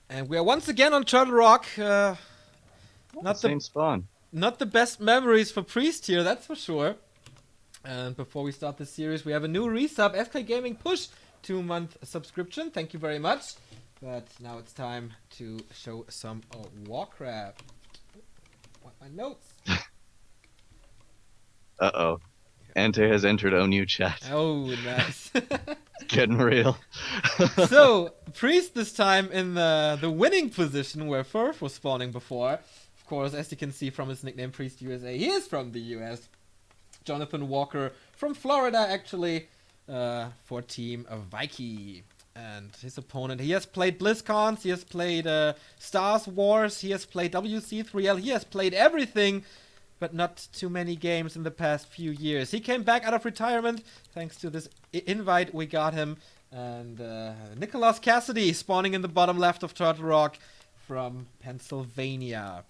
And we are once again on Turtle Rock. Not Same spawn. Not the best memories for PriesT here, that's for sure. And before we start the series, we have a new resub, SK Gaming Push, 2-month subscription. Thank you very much. But now it's time to show some Warcraft. Want my notes? Uh-oh. Ante has entered ONU chat. Oh, nice. Getting real. So, PriesT this time in the winning position where Firth was spawning before. Of course, as you can see from his nickname, PriesT USA, he is from the US. Jonathan Walker from Florida, actually, for Team Viking. And his opponent, he has played BlizzCons, he has played Stars Wars, he has played WC3L, he has played everything, but not too many games in the past few years. He came back out of retirement thanks to this invite we got him. And Nicholas Cassidy spawning in the bottom left of Turtle Rock from Pennsylvania.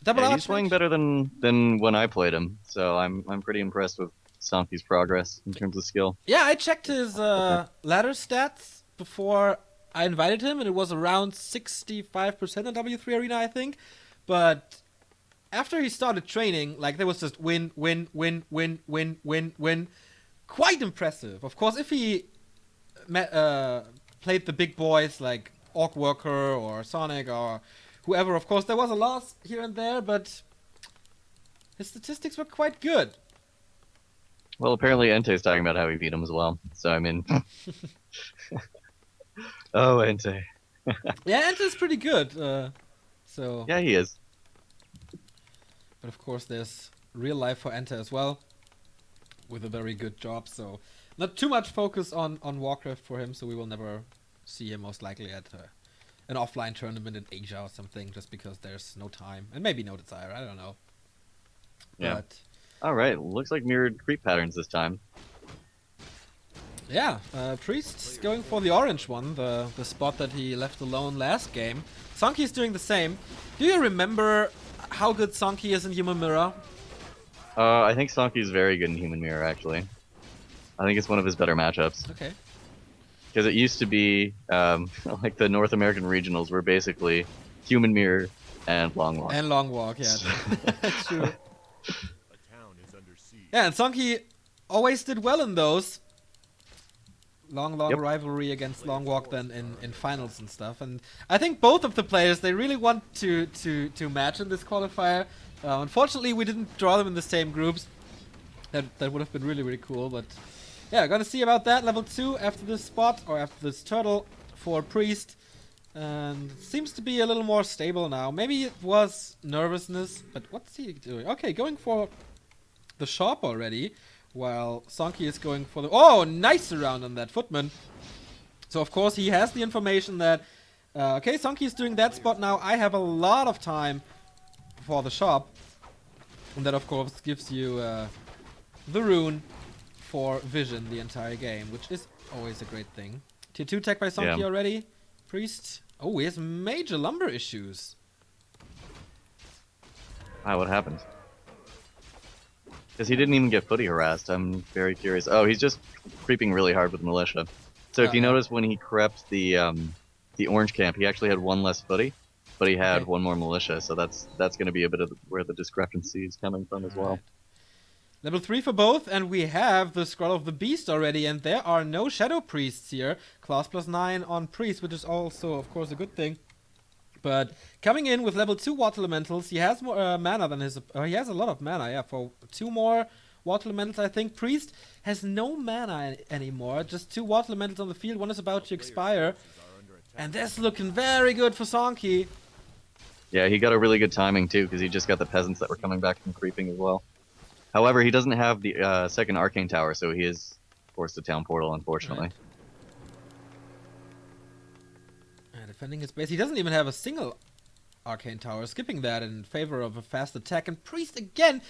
Yeah, he's playing better than when I played him, so I'm pretty impressed with Sonkie's progress in terms of skill. Yeah, I checked his ladder stats before I invited him, and it was around 65% in W3 Arena, I think. But after he started training, like, there was just win. Quite impressive. Of course, if he played the big boys like Orc Worker or Sonic or whoever, of course, there was a loss here and there, but his statistics were quite good. Well, apparently Ente's talking about how he beat him as well, so I mean... Oh, Ente. Yeah, Ente's pretty good, so... Yeah, he is. But of course, there's real life for Ente as well, with a very good job, so not too much focus on Warcraft for him, so we will never see him most likely at an offline tournament in Asia or something, just because there's no time, and maybe no desire, I don't know. Yeah. But Alright, looks like mirrored creep patterns this time. yeah, PriesT's going for the orange one, the spot that he left alone last game. Sonkie's doing the same. Do you remember how good Sonkie is in Human Mirror? I think Sonkie's very good in Human Mirror, actually. I think it's one of his better matchups. Okay. Because it used to be, like the North American regionals were basically Human Mirror and Long Walk. And Long Walk, yeah. That's true. Yeah, and Sonkie always did well in those. Long rivalry against Long Walk then in finals and stuff. And I think both of the players, they really want to match in this qualifier. Unfortunately, we didn't draw them in the same groups. That would have been really, really cool. But yeah, gonna see about that. Level 2 after this spot, or after this turtle for PriesT. And seems to be a little more stable now. Maybe it was nervousness, but what's he doing? Okay, going for the shop already, while Sonkie is going for the... Oh, nice round on that footman. So, of course, he has the information that... okay, Sonkie is doing that spot now. I have a lot of time for the shop. And that, of course, gives you the rune for vision the entire game, which is always a great thing. Tier 2 tech by Sonkie already. PriesT. Oh, he has major lumber issues. Wow, what happened? Because he didn't even get footy harassed. I'm very curious. Oh, he's just creeping really hard with militia. So if you notice, when he crept the orange camp, he actually had one less footy, but he had one more militia. So that's going to be a bit of where the discrepancy is coming from as well. Level 3 for both, and we have the Scroll of the Beast already, and there are no Shadow Priests here. Class +9 on Priest, which is also, of course, a good thing. But coming in with level 2 Water Elementals, he has more mana than his... he has a lot of mana, yeah, for 2 more Water Elementals, I think. PriesT has no mana anymore, just 2 Water Elementals on the field. One is about to expire. And that's looking very good for Sonkie. Yeah, he got a really good timing, too, because he just got the peasants that were coming back from creeping as well. However, he doesn't have the second Arcane Tower, so he is forced to Town Portal, unfortunately. Right. Defending his base. He doesn't even have a single Arcane Tower, skipping that in favor of a fast attack. And PriesT again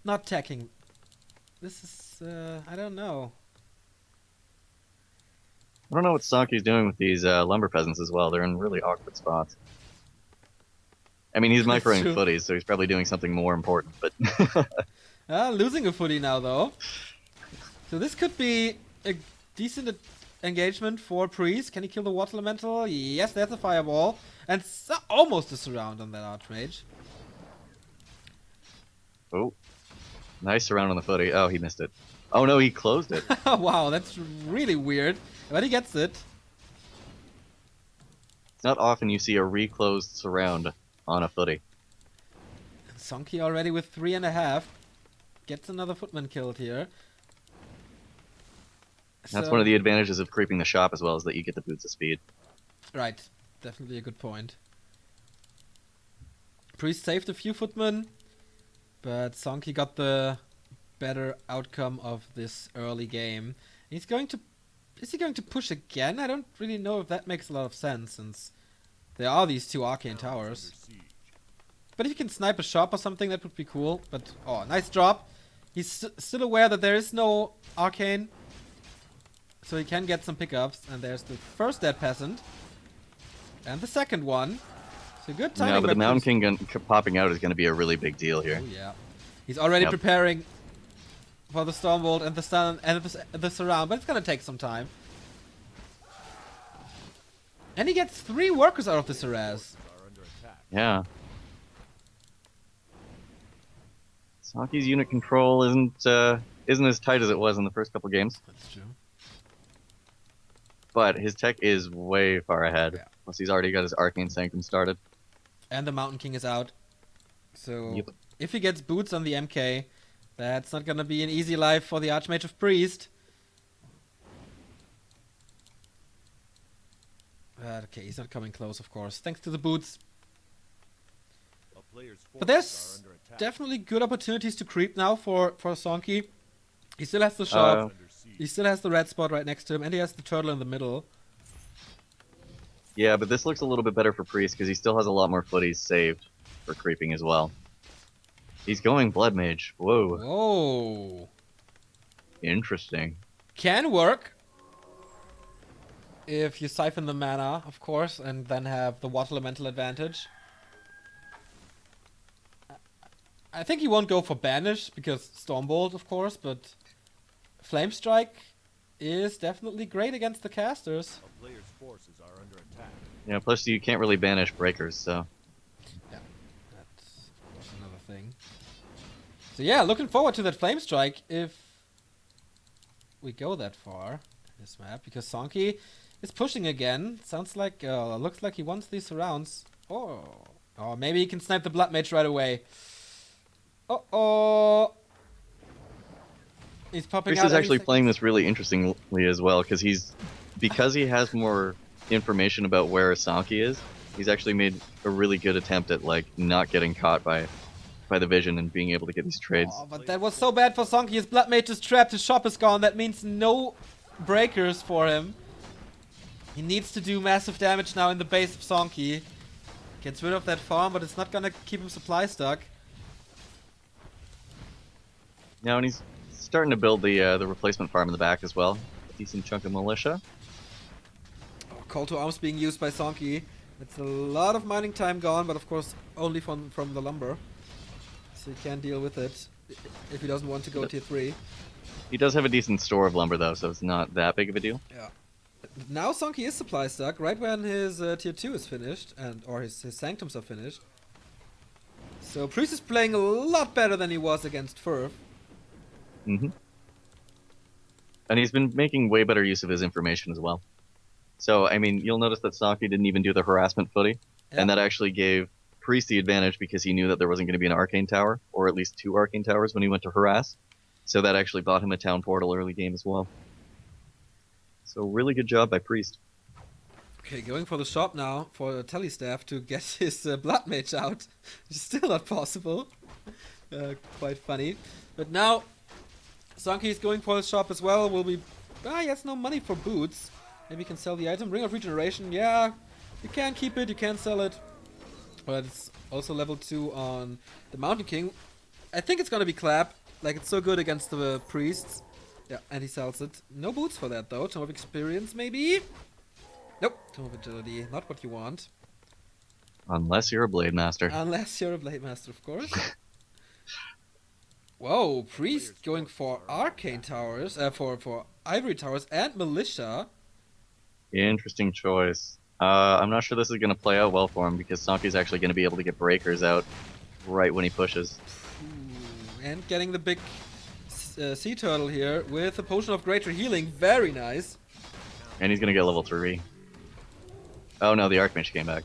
not attacking. This is, I don't know. I don't know what Sonkie's doing with these lumber peasants as well. They're in really awkward spots. I mean, he's microing footies, so he's probably doing something more important, but... Losing a footy now, though. So this could be a decent engagement for PriesT. Can he kill the Water Elemental? Yes, there's a Fireball. And almost a surround on that Archmage. Oh, nice surround on the footy. Oh, he missed it. Oh no, he closed it. Wow, that's really weird. But he gets it. It's not often you see a reclosed surround on a footy. Sonkie already with 3.5. Gets another Footman killed here. That's one of the advantages of creeping the shop as well, is that you get the boots of speed. Right. Definitely a good point. PriesT saved a few Footmen, but Sonkie got the better outcome of this early game. He's going to... Is he going to push again? I don't really know if that makes a lot of sense, since there are these two Arcane Towers. But if you can snipe a shop or something, that would be cool. But, oh, nice drop. He's still aware that there is no Arcane, so he can get some pickups. And there's the first Dead Peasant. And the second one. So good timing. Yeah, but the Mountain King popping out is going to be a really big deal here. Oh, yeah. He's already preparing for the Stormbolt and the Stun and the Surround, but it's going to take some time. And he gets 3 workers out of the Saraz. Yeah. Sonkie's unit control isn't as tight as it was in the first couple games. That's true. But his tech is way far ahead. Yeah. Plus he's already got his Arcane Sanctum started. And the Mountain King is out. So Yep. if he gets boots on the MK, that's not going to be an easy life for the Archmage of PriesT. Okay, he's not coming close, of course, thanks to the boots. But there's definitely good opportunities to creep now for Sonkie. He still has the shop. He still has the red spot right next to him, and he has the turtle in the middle. Yeah, but this looks a little bit better for PriesT because he still has a lot more footies saved for creeping as well. He's going Blood Mage. Whoa. Whoa. Interesting. Can work. If you siphon the mana, of course, and then have the Water Elemental advantage. I think he won't go for Banish, because Stormbolt, of course, but Flame Strike is definitely great against the casters. Yeah, plus you can't really banish breakers, so... Yeah, that's of course another thing. So yeah, looking forward to that Flame Strike if we go that far in this map, because Sonkie is pushing again. Sounds like, looks like he wants these surrounds. Oh, maybe he can snipe the Blood Mage right away. Uh-oh. He's popping out. PriesT is actually playing this really interestingly as well, because he has more information about where Sonkie is. He's actually made a really good attempt at like not getting caught by the vision and being able to get these trades. Oh, but that was so bad for Sonkie. His Blood Mage is trapped. His shop is gone. That means no breakers for him. He needs to do massive damage now in the base of Sonkie. Gets rid of that farm, but it's not gonna keep him supply stuck. Now, and he's starting to build the replacement farm in the back as well. A decent chunk of militia. Oh, Call to Arms being used by Sonkie. It's a lot of mining time gone, but of course only from the lumber. So he can deal with it if he doesn't want to go tier 3. He does have a decent store of lumber though, so it's not that big of a deal. Yeah. Now Sonkie is supply stuck, right when his tier 2 is finished, or his sanctums are finished. So PriesT is playing a lot better than he was against Furf. Mm-hmm. And he's been making way better use of his information as well. So, I mean, you'll notice that Sonkie didn't even do the harassment footy, and that actually gave PriesT the advantage because he knew that there wasn't going to be an Arcane Tower, or at least 2 Arcane Towers when he went to harass. So that actually bought him a Town Portal early game as well. So really good job by PriesT. Okay, going for the shop now for Telestaff to get his Blood Mage out. It's still not possible. Quite funny. But now Sonkie is going for his shop as well. Will be... he has no money for boots. Maybe he can sell the item. Ring of Regeneration, yeah. You can keep it, you can sell it. But it's also level 2 on the Mountain King. I think it's gonna be Clap. Like, it's so good against the priests. Yeah, and he sells it. No boots for that though. Tome of Experience, maybe? Nope. Tome of Agility. Not what you want. Unless you're a Blade Master. Unless you're a Blade Master, of course. Whoa, PriesT going for Arcane Towers. For Ivory Towers and Militia. Interesting choice. I'm not sure this is going to play out well for him because Sonkie's actually going to be able to get breakers out right when he pushes. And getting the big sea turtle here with a potion of greater healing. Very nice. And he's going to get level 3. Oh no, the Archmage came back.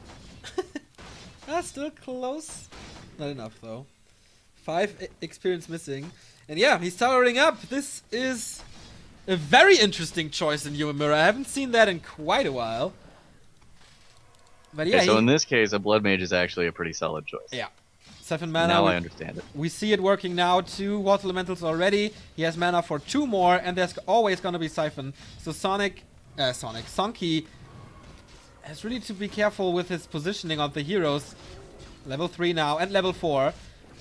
Still close. Not enough though. 5 experience missing. And yeah, he's towering up. This is a very interesting choice in Human Mirror. I haven't seen that in quite a while. But yeah, okay, so in this case, a Blood Mage is actually a pretty solid choice. Yeah. 7 mana. Now I understand it. We see it working now. 2 Water Elementals already. He has mana for 2 more, and there's always going to be Siphon. So Sonkie has really to be careful with his positioning of the heroes. Level 3 now, and level 4.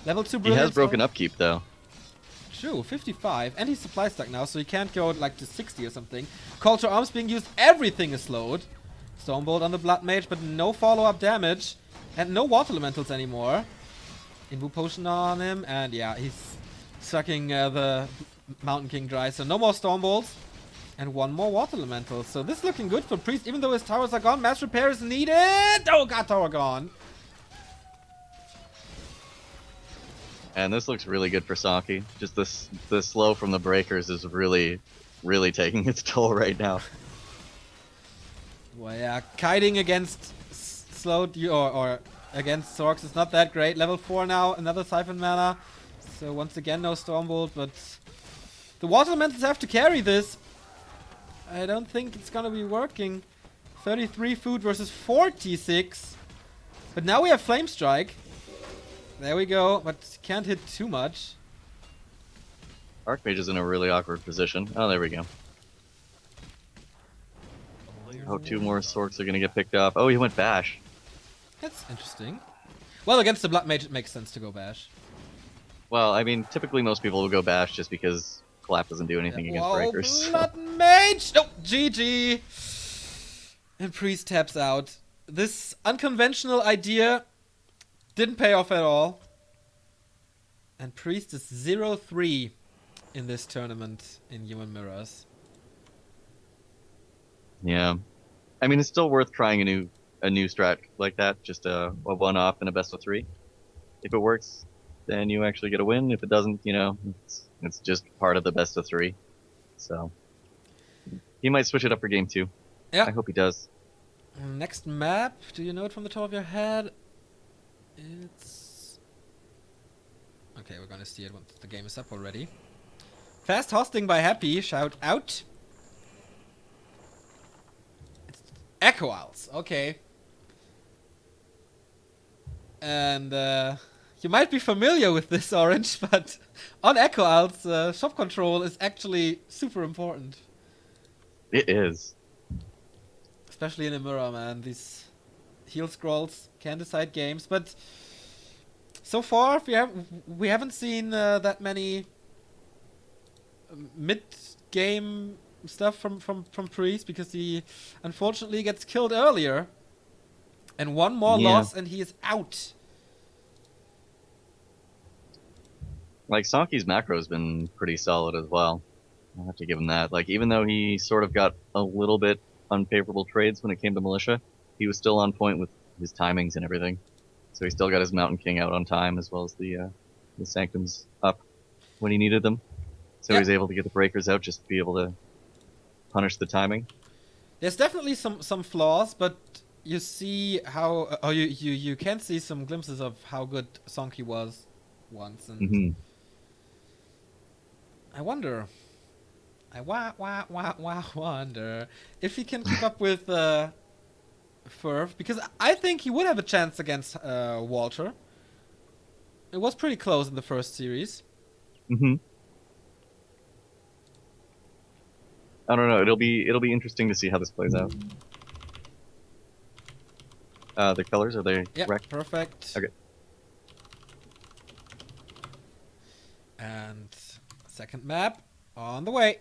Level 2 Brilliance. He has broken upkeep, though. True, 55. And he's supply stuck now, so he can't go like to 60 or something. Call to Arms being used. Everything is slowed. Stormbolt on the Blood Mage, but no follow-up damage. And no Water Elementals anymore. Invu Potion on him, and yeah, he's sucking the Mountain King dry. So no more Stormbolts. And 1 more Water Elemental. So this is looking good for Priest, even though his towers are gone. Mass Repair is needed! Oh god, tower gone. And this looks really good for Sonkie. Just the slow from the breakers is really, really taking its toll right now. Well, yeah, kiting against slowed or against Zorks is not that great. Level 4 now, another Siphon mana. So once again, no Stormbolt, but the Water Elementals have to carry this. I don't think it's gonna be working. 33 food versus 46. But now we have Flame Strike. There we go, but can't hit too much. Archmage is in a really awkward position. Oh, there we go. Oh, 2 more Sorks are going to get picked off. Oh, he went Bash. That's interesting. Well, against the Blood Mage, it makes sense to go Bash. Well, I mean, typically most people will go Bash just because Collapse doesn't do anything against breakers. Blood Mage! Nope, GG! And Priest taps out. This unconventional idea didn't pay off at all. And Priest is 0-3 in this tournament in Human Mirrors. Yeah. I mean, it's still worth trying a new strat like that, just a one-off and a best of 3. If it works, then you actually get a win. If it doesn't, you know, it's just part of the best of 3. So he might switch it up for game 2. Yeah. I hope he does. Next map, do you know it from the top of your head? It's... Okay, we're gonna see it once the game is up already. Fast hosting by Happy, shout out. It's Echo Owls, okay. And you might be familiar with this, Orange, but on Echo Owls, shop control is actually super important. It is. Especially in a mirror, man. These heal scrolls can decide games, but so far we haven't seen that many mid-game stuff from Priest, because he unfortunately gets killed earlier, and 1 more loss and he is out. Like, Sonkie's macro has been pretty solid as well. I'll have to give him that. Like, even though he sort of got a little bit unfavorable trades when it came to Militia, he was still on point with his timings and everything. So he still got his Mountain King out on time, as well as the Sanctums up when he needed them. So he was able to get the breakers out just to be able to punish the timing. There's definitely some flaws, but you see how you can see some glimpses of how good Sonkie was once, and I wonder if he can keep up with Furv, because I think he would have a chance against Walter. It was pretty close in the first series. I don't know. It'll be interesting to see how this plays out. The colors, are they correct? Perfect. Okay. And second map on the way.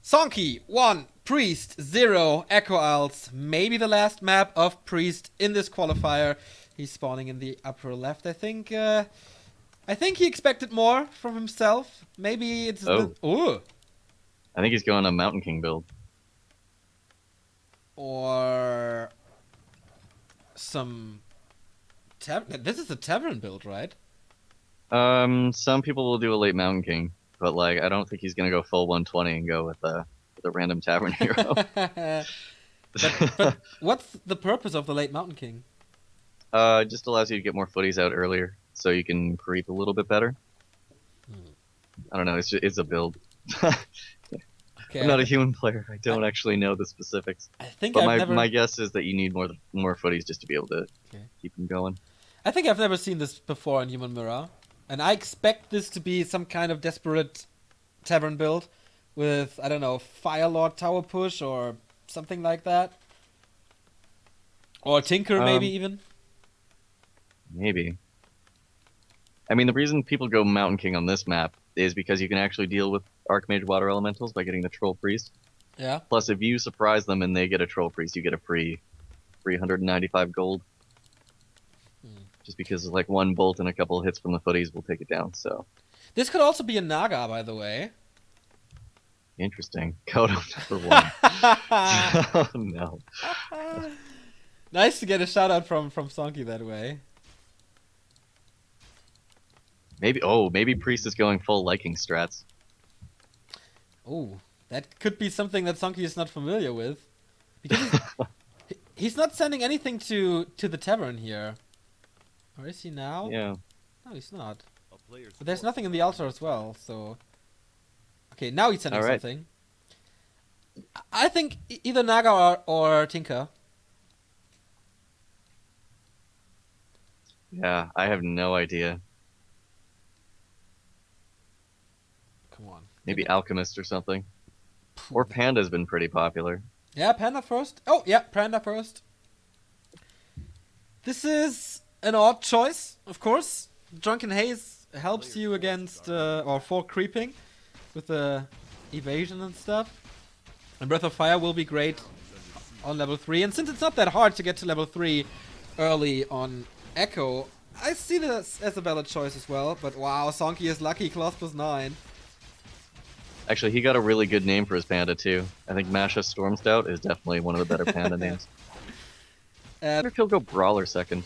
Sonkie 1, Priest 0, Echo Owls. Maybe the last map of Priest in this qualifier. He's spawning in the upper left. I think he expected more from himself. Maybe it's I think he's going a Mountain King build. or some... This is a tavern build, right? Some people will do a late Mountain King, but like I don't think he's gonna go full 120 and go with a random tavern hero. but what's the purpose of the late Mountain King? It just allows you to get more footies out earlier, so you can creep a little bit better. I don't know. It's a build. Okay, I'm not a human player. I don't actually know the specifics. I think But I've never... my guess is that you need more footies just to be able to keep them going. I think I've never seen this before in Human Mirror, and I expect this to be some kind of desperate tavern build with, I don't know, Fire Lord tower push or something like that, or Tinker maybe even. Maybe. I mean, the reason people go Mountain King on this map is because you can actually deal with Archmage Water Elementals by getting the Troll Priest. Yeah. Plus, if you surprise them and they get a Troll Priest, you get a free 395 gold. Just because like one bolt and a couple hits from the footies will take it down. So this could also be a Naga, by the way. Interesting. Kodo number 1. Oh no. Nice to get a shout out from Sonkie that way. Maybe Priest is going full liking strats. Oh, that could be something that Sonkie is not familiar with. Because he's not sending anything to the tavern here. Or is he now? Yeah. No, he's not. But there's nothing in the altar as well, so... Okay, now he's sending something. I think either Naga or Tinker. Yeah, I have no idea. Come on. Maybe Alchemist or something. Or Panda's been pretty popular. Yeah, Panda first. Oh, yeah, Panda first. This is an odd choice, of course. Drunken Haze helps you against, or for creeping with the evasion and stuff. And Breath of Fire will be great on level 3. And since it's not that hard to get to level 3 early on Echo, I see this as a valid choice as well. But wow, Sonkie is lucky, class +9. Actually, he got a really good name for his panda too. I think Masha Stormstout is definitely one of the better panda names. I wonder if he'll go Brawler second.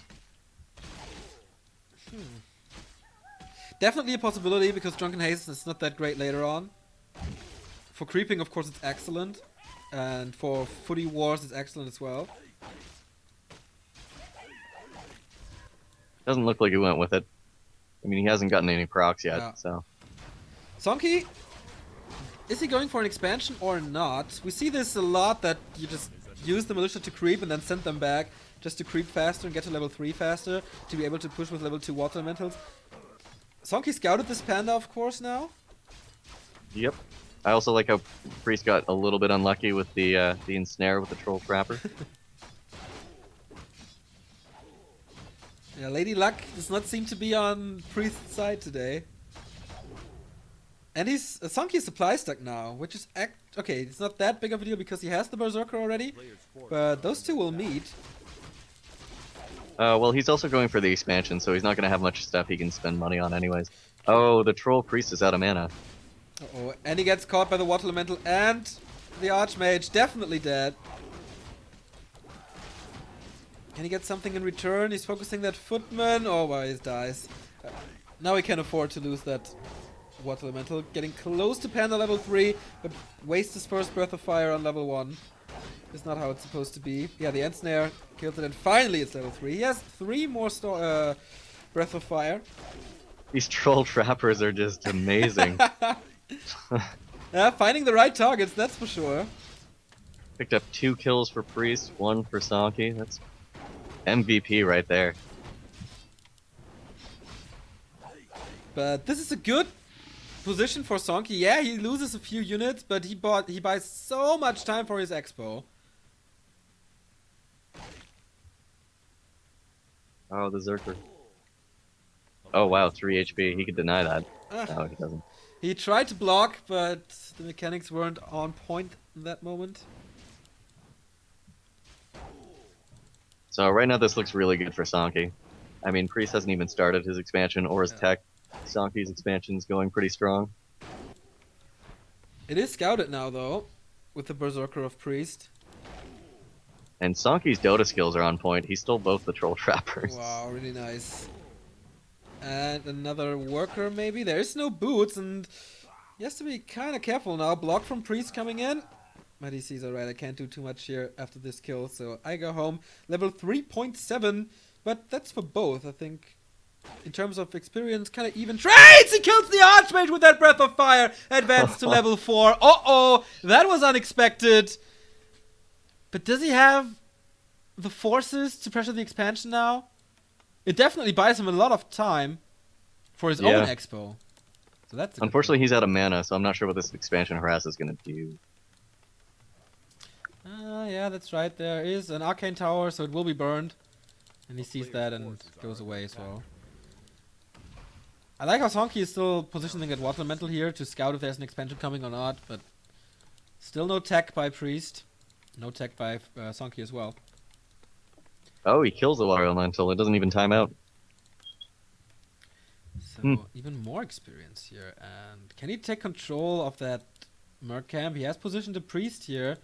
Definitely a possibility, because Drunken Haze is not that great later on. For creeping, of course, it's excellent. And for footy wars, it's excellent as well. Doesn't look like he went with it. I mean, he hasn't gotten any procs yet, so... Sonkie, is he going for an expansion or not? We see this a lot, that you just use the militia to creep and then send them back just to creep faster and get to level 3 faster, to be able to push with level 2 water elementals. Sonkie scouted this panda, of course, now. Yep. I also like how Priest got a little bit unlucky with the ensnare with the Troll Trapper. Yeah, Lady Luck does not seem to be on Priest's side today. And he's Sonkie's supply stuck now, which is okay. It's not that big of a deal because he has the Berserker already, but those two will meet. Well, he's also going for the expansion, so he's not going to have much stuff he can spend money on anyways. Oh, the Troll Priest is out of mana. Uh-oh, and he gets caught by the Water Elemental, and the Archmage definitely dead. Can he get something in return? He's focusing that Footman. Oh, well, he dies. Now he can afford to lose that Water Elemental. Getting close to Panda level 3, but wastes his first Breath of Fire on level 1. It's not how it's supposed to be. Yeah, the Ensnare kills it, and finally it's level 3. He has 3 more Breath of Fire. These Troll Trappers are just amazing. Yeah, finding the right targets, that's for sure. Picked up 2 kills for Priest, 1 for Sonkie. That's MVP right there. But this is a good position for Sonkie. Yeah, he loses a few units, but he buys so much time for his expo. Oh, the Zerker. Oh wow, 3 HP. He could deny that. No, he doesn't. He tried to block, but the mechanics weren't on point in that moment. So right now this looks really good for Sonkie. I mean, Priest hasn't even started his expansion or his tech. Sonkie's expansion's going pretty strong. It is scouted now, though, with the Berserker of Priest. And Sonkie's Dota skills are on point. He stole both the Troll Trappers. Wow, really nice. And another worker, maybe? There is no boots, and he has to be kind of careful now. Block from PriesT coming in. My DC's alright, I can't do too much here after this kill, so I go home. Level 3.7, but that's for both, I think. In terms of experience, kind of even trades! He kills the Archmage with that Breath of Fire! Advanced to level 4. Uh-oh! That was unexpected! But does he have the forces to pressure the expansion now? It definitely buys him a lot of time for his own expo. So that's unfortunately, he's out of mana, so I'm not sure what this expansion harass is going to do. Yeah, that's right. There is an arcane tower, so it will be burned. And he sees that and goes away as well. I like how Sonkie is still positioning at Water Elemental here to scout if there's an expansion coming or not, but still no tech by PriesT. No tech by Sonkie as well. Oh, he kills the Water Elemental. It doesn't even time out. So even more experience here. And can he take control of that Merc camp? He has positioned a priest here,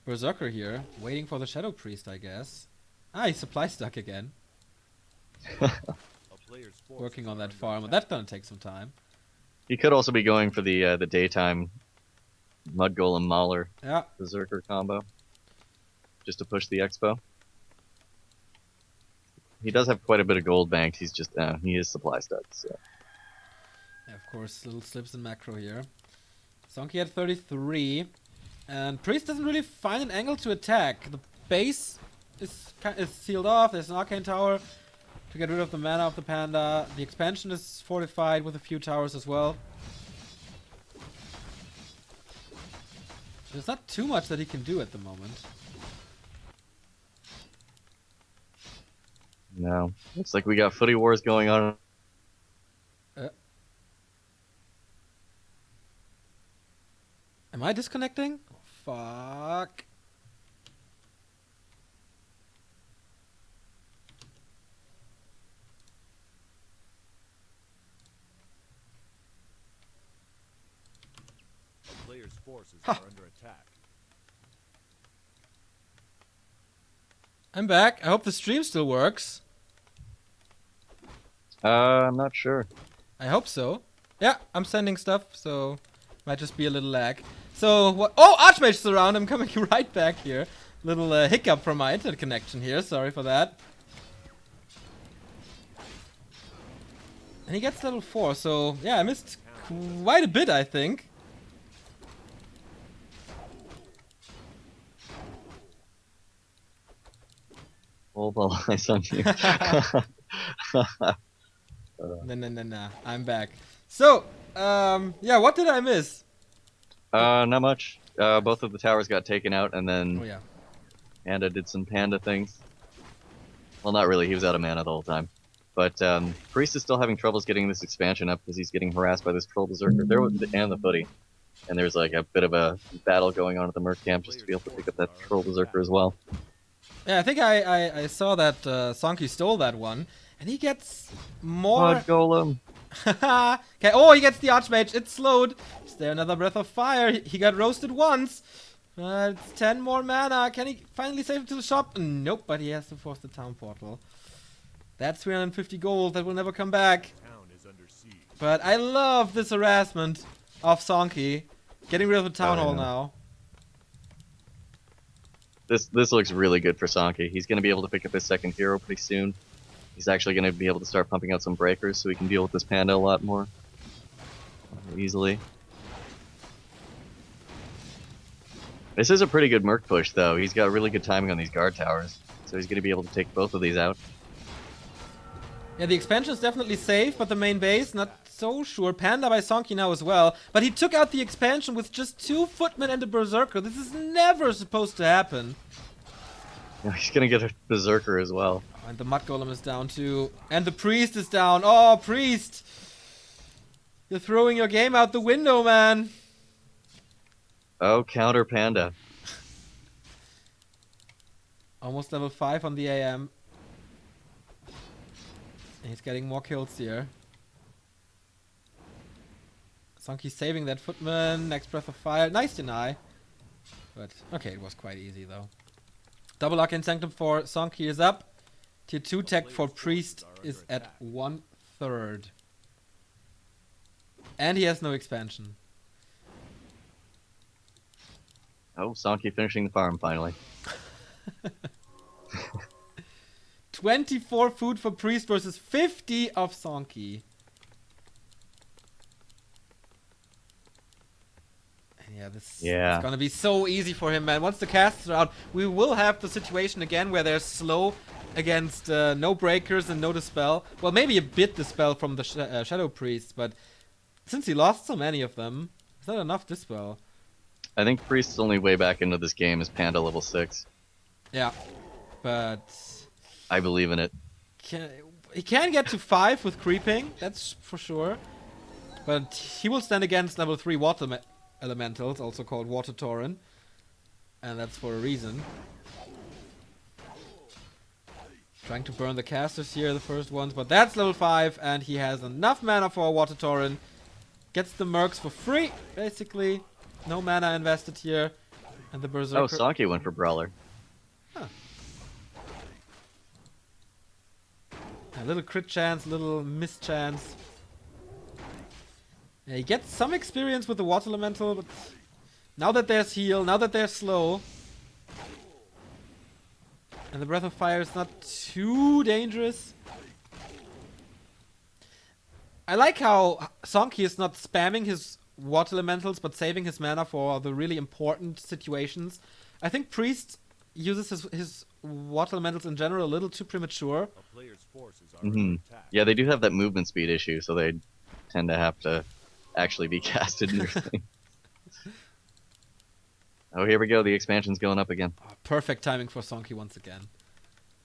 Berserker here, waiting for the Shadow Priest, I guess. Ah, he's supply stuck again. Working on that farm, but that's gonna take some time. He could also be going for the daytime Mud Golem Mauler Berserker combo, just to push the expo. He does have quite a bit of gold banked. He's just he is supply stuck. So. Yeah, of course, little slips in macro here. Sonkie at 33, and PriesT doesn't really find an angle to attack. The base is sealed off. There's an arcane tower to get rid of the mana of the panda. The expansion is fortified with a few towers as well. There's not too much that he can do at the moment. No. Looks like we got footy wars going on. Am I disconnecting? Fuck. The player's forces are under attack. I'm back. I hope the stream still works. I'm not sure. I hope so. Yeah, I'm sending stuff, so might just be a little lag. So what? Oh, Archmage's around. I'm coming right back here. Little hiccup from my internet connection here. Sorry for that. And he gets level 4. So yeah, I missed quite a bit, I think. All the eyes on you. Nah. I'm back. So, yeah, what did I miss? Not much. Both of the towers got taken out, and then Oh yeah. Panda did some Panda things. Well, not really. He was out of mana the whole time. But PriesT is still having troubles getting this expansion up because he's getting harassed by this Troll Berserker. And the footy. And there's like a bit of a battle going on at the Merc camp just to be able to pick up that Troll Berserker as well. Yeah, I think I saw that Sonkie stole that one, and he gets more. Mud Golem. Okay. Oh, he gets the Archmage. It's slowed. Is there another Breath of Fire? He got roasted once. It's 10 more mana. Can he finally save it to the shop? Nope, but he has to force the town portal. That's 350 gold. That will never come back. Town is under siege. But I love this harassment of Sonkie. Getting rid of the town hall now. This looks really good for Sonkie. He's going to be able to pick up his second hero pretty soon. He's actually going to be able to start pumping out some breakers so he can deal with this panda a lot more easily. This is a pretty good Merc push, though. He's got really good timing on these guard towers, so he's going to be able to take both of these out. Yeah, the expansion is definitely safe, but the main base, not so sure. Panda by Sonkie now as well. But he took out the expansion with just 2 footmen and a Berserker. This is never supposed to happen. Yeah, he's going to get a Berserker as well. And the Mud Golem is down too. And the Priest is down. Oh, Priest! You're throwing your game out the window, man. Oh, counter Panda. Almost level 5 on the AM. And he's getting more kills here. Sonkie's saving that footman. Next Breath of Fire. Nice deny. But, okay, it was quite easy though. Double Arcane Sanctum for Sonkie is up. Tier 2 tech for PriesT is at 1/3. And he has no expansion. Oh, Sonkie finishing the farm finally. 24 food for PriesT versus 50 of Sonkie. And yeah, this is gonna be so easy for him, man. Once the casts are out, we will have the situation again where they're slow against no breakers and no dispel. Well, maybe a bit dispel from the Shadow Priest, but since he lost so many of them, it's not enough dispel. I think PriesT's only way back into this game is Panda level 6. Yeah, but I believe in it. He can get to 5 with creeping, that's for sure. But he will stand against level 3 water elementals, also called Water Torrent. And that's for a reason. Trying to burn the casters here, the first ones, but that's level 5, and he has enough mana for a Water Torrent. Gets the Mercs for free, basically. No mana invested here. And the Berserker... Oh, Sonkie went for Brawler. Huh. A little crit chance, little miss chance. Yeah, he gets some experience with the Water Elemental, but now that there's heal, now that they're slow, and the Breath of Fire is not too dangerous. I like how Sonkie is not spamming his Water Elementals, but saving his mana for the really important situations. I think PriesT uses his Water Elementals in general a little too premature. A player's forces are under attack. Yeah, they do have that movement speed issue, so they tend to have to actually be casted nearly. Oh, here we go. The expansion's going up again. Oh, perfect timing for Sonkie once again.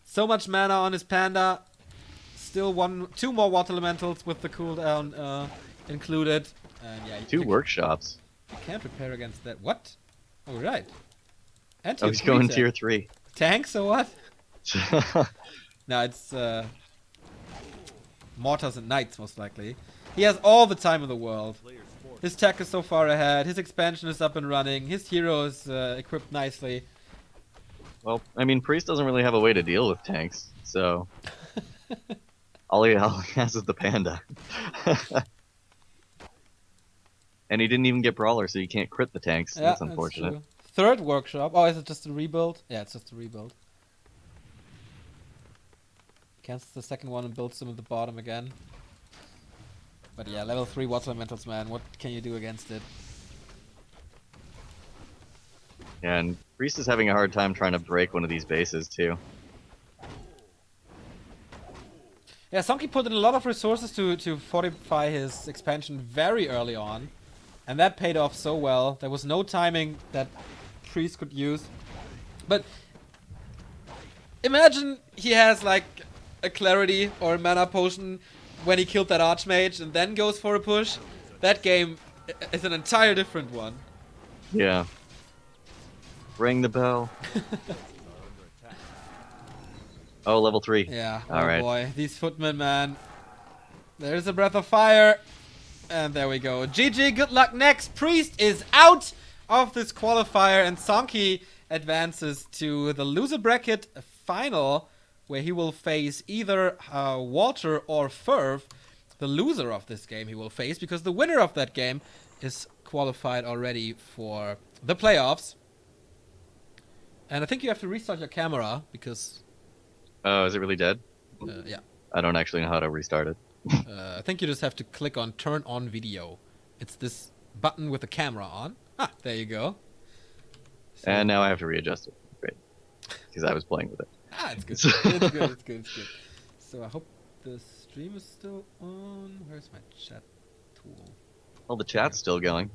So much mana on his Panda. Still two more Water Elementals with the cooldown included. And yeah, Two workshops. You can't repair against that. What? Oh, right. And Oh, he's going tier 3. Tanks or what? No, it's Mortars and Knights, most likely. He has all the time in the world. His tech is so far ahead. His expansion is up and running. His hero is equipped nicely. Well, I mean, PriesT doesn't really have a way to deal with tanks, so all he has is the Panda. And he didn't even get Brawler, so you can't crit the tanks. Yeah, that's unfortunate. That's true. Third workshop. Oh, is it just a rebuild? Yeah, it's just a rebuild. Cancels the second one and builds them at the bottom again. But yeah, level 3 Water Elementals, man. What can you do against it? Yeah, and PriesT is having a hard time trying to break one of these bases, too. Yeah, Sonkie put in a lot of resources to fortify his expansion very early on. And that paid off so well. There was no timing that PriesT could use. But imagine he has like a Clarity or a Mana Potion when he killed that Archmage and then goes for a push. That game is an entire different one. Yeah. Ring the bell. Oh, level 3. Yeah, all right. Boy, these footmen, man. There's a Breath of Fire. And there we go. GG, good luck next. PriesT is out of this qualifier, and Sonkie advances to the loser bracket final, where he will face either Walter or Ferv. The loser of this game he will face, because the winner of that game is qualified already for the playoffs. And I think you have to restart your camera, because... Oh, is it really dead? Yeah. I don't actually know how to restart it. I think you just have to click on turn on video. It's this button with the camera on. Ah, there you go. So and now I have to readjust it. Great. Because I was playing with it. Ah, it's good. It's good, it's good, it's good. So I hope the stream is still on. Where's my chat tool? Well, the chat's still going.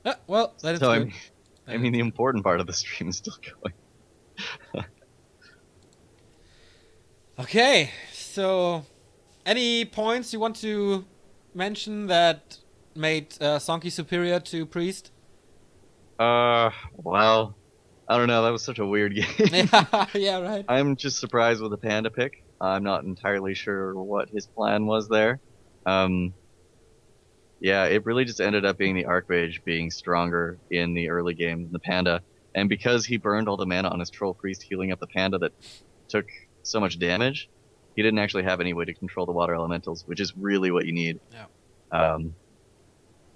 Ah, well, that is So good. I mean, the important part of the stream is still going. Okay, so... Any points you want to mention that made Sonkie superior to PriesT? Well, I don't know. That was such a weird game. Yeah, right. I'm just surprised with the Panda pick. I'm not entirely sure what his plan was there. Yeah, it really just ended up being the Archmage being stronger in the early game than the Panda. And because he burned all the mana on his Troll Priest healing up the Panda that took so much damage, he didn't actually have any way to control the water elementals, which is really what you need. Yeah.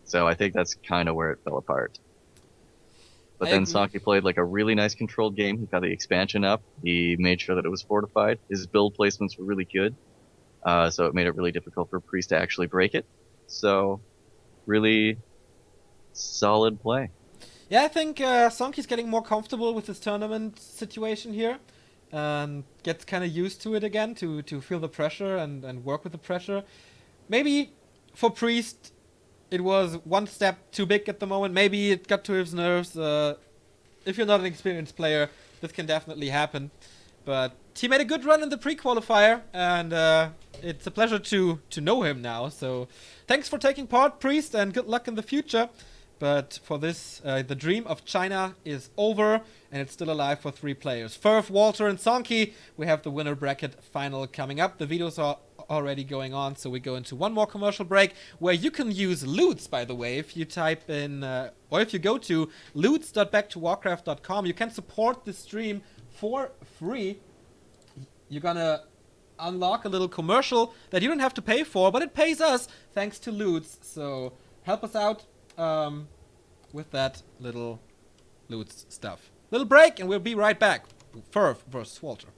So I think that's kind of where it fell apart. But then Sonkie played like a really nice controlled game. He got the expansion up. He made sure that it was fortified. His build placements were really good. So it made it really difficult for PriesT to actually break it. So really solid play. Yeah, I think Sonkie's getting more comfortable with his tournament situation here. And gets kind of used to it again, to feel the pressure and work with the pressure. Maybe for PriesT, it was one step too big at the moment. Maybe it got to his nerves. If you're not an experienced player, this can definitely happen. But he made a good run in the pre-qualifier, and it's a pleasure to know him now. So thanks for taking part, PriesT, and good luck in the future. But for this, the dream of China is over, and it's still alive for 3 players. Firth, Walter, and Sonkie. We have the winner bracket final coming up. The videos are already going on, so we go into one more commercial break, where you can use loots, by the way. If you type in, or if you go to loots.backtowarcraft.com, you can support the stream for free. You're gonna unlock a little commercial that you don't have to pay for, but it pays us thanks to loots. So help us out with that little loot stuff. Little break, and we'll be right back. Firth versus Walter.